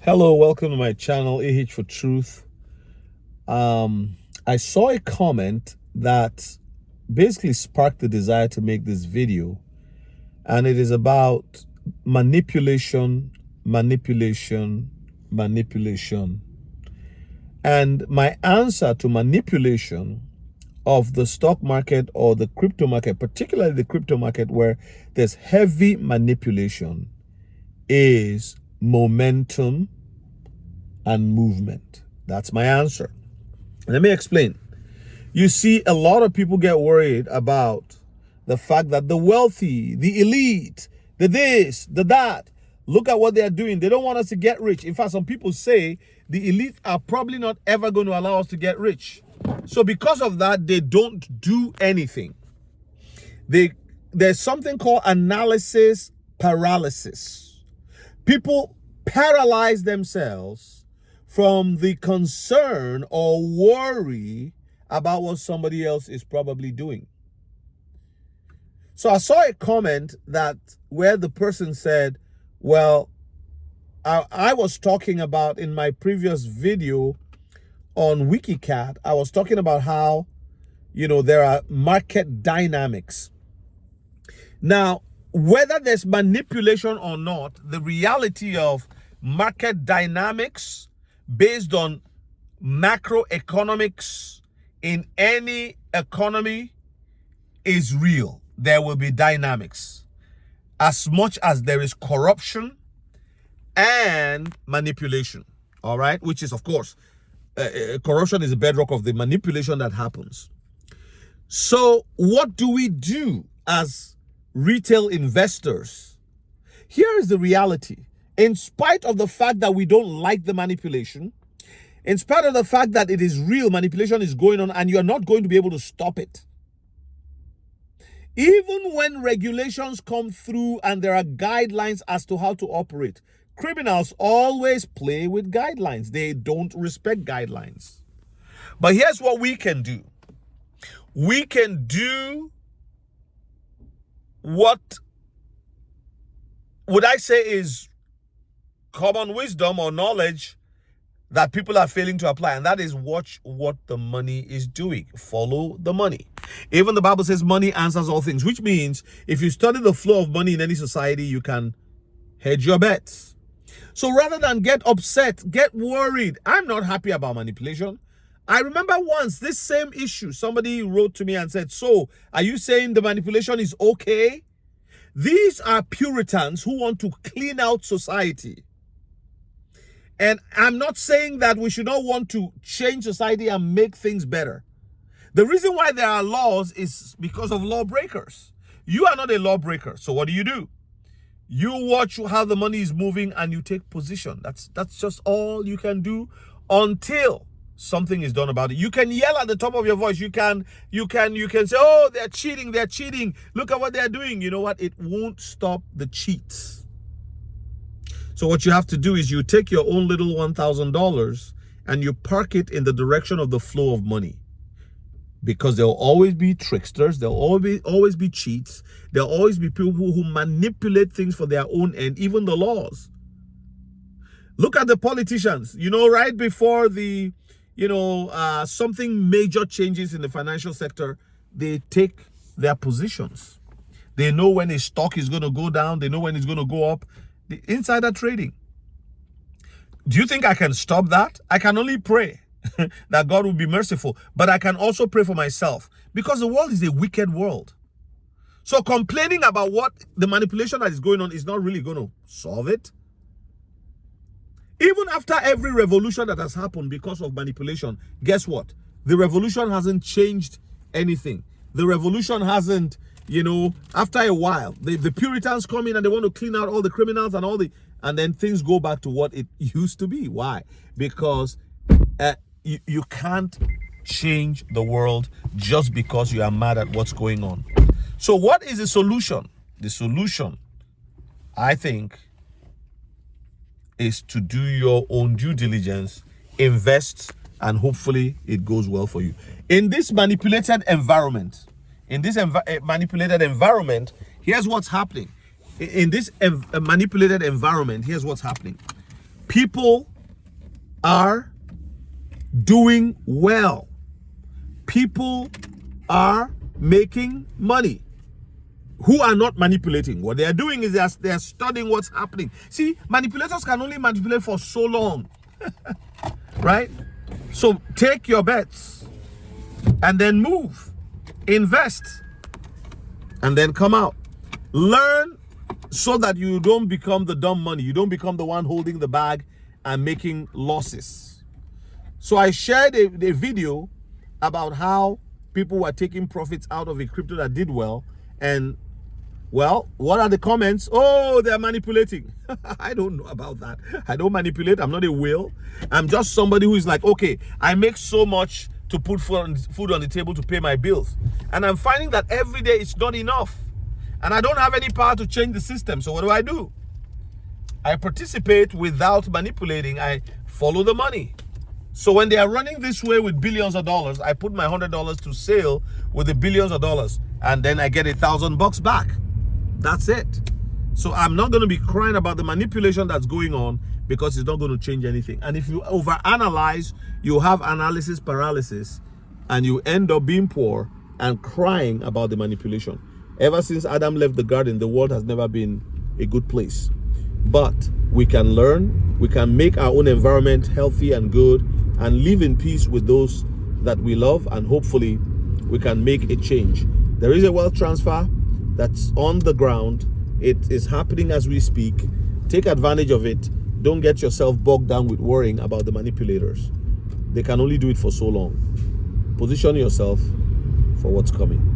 Hello, welcome to my channel, AH for Truth. I saw a comment that basically sparked the desire to make this video, and it is about manipulation. And my answer to manipulation of the stock market or the crypto market, particularly the crypto market where there's heavy manipulation, is momentum and movement. That's my answer. Let me explain. You see, a lot of people get worried about the fact that the wealthy, the elite, the this, the that, look at what they are doing. They don't want us to get rich. In fact, some people say the elite are probably not ever going to allow us to get rich. So because of that, they don't do anything. There's something called analysis paralysis. People paralyze themselves from the concern or worry about what somebody else is probably doing. So I saw a comment that where the person said, well, I was talking about in my previous video on WikiCat, I was talking about how, there are market dynamics. Now, whether there's manipulation or not, the reality of market dynamics based on macroeconomics in any economy is real. There will be dynamics as much as there is corruption and manipulation, all right? Which is, of course, corruption is the bedrock of the manipulation that happens. So what do we do as retail investors? Here is the reality. In spite of the fact that we don't like the manipulation, in spite of the fact that it is real, manipulation is going on and you're not going to be able to stop it. Even when regulations come through and there are guidelines as to how to operate, criminals always play with guidelines. They don't respect guidelines. But here's what we can do. We can do what would I say is common wisdom or knowledge that people are failing to apply, and that is watch what the money is doing. Follow the money. Even the Bible says money answers all things, which means if you study the flow of money in any society, you can hedge your bets. So rather than get upset, get worried. I'm not happy about manipulation. I remember once this same issue, somebody wrote to me and said, so are you saying the manipulation is okay? These are Puritans who want to clean out society. And I'm not saying that we should not want to change society and make things better. The reason why there are laws is because of lawbreakers. You are not a lawbreaker. So what do? You watch how the money is moving and you take position. That's just all you can do until something is done about it. You can yell at the top of your voice. You can say, oh, they're cheating. Look at what they're doing. You know what? It won't stop the cheats. So what you have to do is you take your own little $1,000 and you park it in the direction of the flow of money. Because there'll always be tricksters, there'll always be cheats, there'll always be people who manipulate things for their own end, even the laws. Look at the politicians, right before the, something major changes in the financial sector, they take their positions. They know when a stock is going to go down, they know when it's going to go up. The insider trading. Do you think I can stop that? I can only pray that God will be merciful, but I can also pray for myself because the world is a wicked world. So complaining about what the manipulation that is going on is not really going to solve it. Even after every revolution that has happened because of manipulation, guess what? The revolution hasn't changed anything. The revolution hasn't, after a while, the Puritans come in and they want to clean out all the criminals and then things go back to what it used to be. Why? Because you can't change the world just because you are mad at what's going on. So what is the solution? The solution, I think, is to do your own due diligence, invest, and hopefully it goes well for you. In this manipulated environment, here's what's happening. In this manipulated environment, here's what's happening. People are doing well. People are making money who are not manipulating. What they are doing is they are studying what's happening. See, manipulators can only manipulate for so long, right? So take your bets and then move, invest, and then come out. Learn so that you don't become the dumb money. You don't become the one holding the bag and making losses. So I shared a video about how people were taking profits out of a crypto that did well. And, well, what are the comments? Oh, they're manipulating. I don't know about that. I don't manipulate. I'm not a whale. I'm just somebody who is like, okay, I make so much to put food on the table to pay my bills. And I'm finding that every day it's not enough. And I don't have any power to change the system. So what do? I participate without manipulating. I follow the money. So when they are running this way with billions of dollars, I put my $100 to sale with the billions of dollars, and then I get $1,000 back. That's it. So I'm not going to be crying about the manipulation that's going on, because it's not going to change anything. And if you overanalyze, you have analysis paralysis, and you end up being poor and crying about the manipulation. Ever since Adam left the garden, the world has never been a good place. But we can learn, we can make our own environment healthy and good, and live in peace with those that we love, and hopefully we can make a change. There is a wealth transfer that's on the ground. It is happening as we speak. Take advantage of it. Don't get yourself bogged down with worrying about the manipulators. They can only do it for so long. Position yourself for what's coming.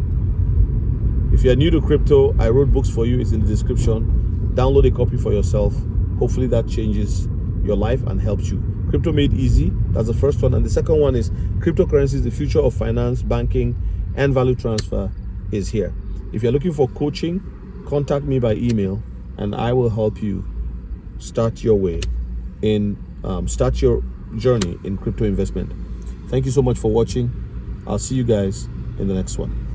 If you're new to crypto, I wrote books for you. It's in the description. Download a copy for yourself. Hopefully that changes your life and helps you. Crypto Made Easy, that's the first one. And the second one is Cryptocurrencies, the future of finance, banking, and value transfer is here. If you're looking for coaching, contact me by email, and I will help you start your journey in crypto investment. Thank you so much for watching. I'll see you guys in the next one.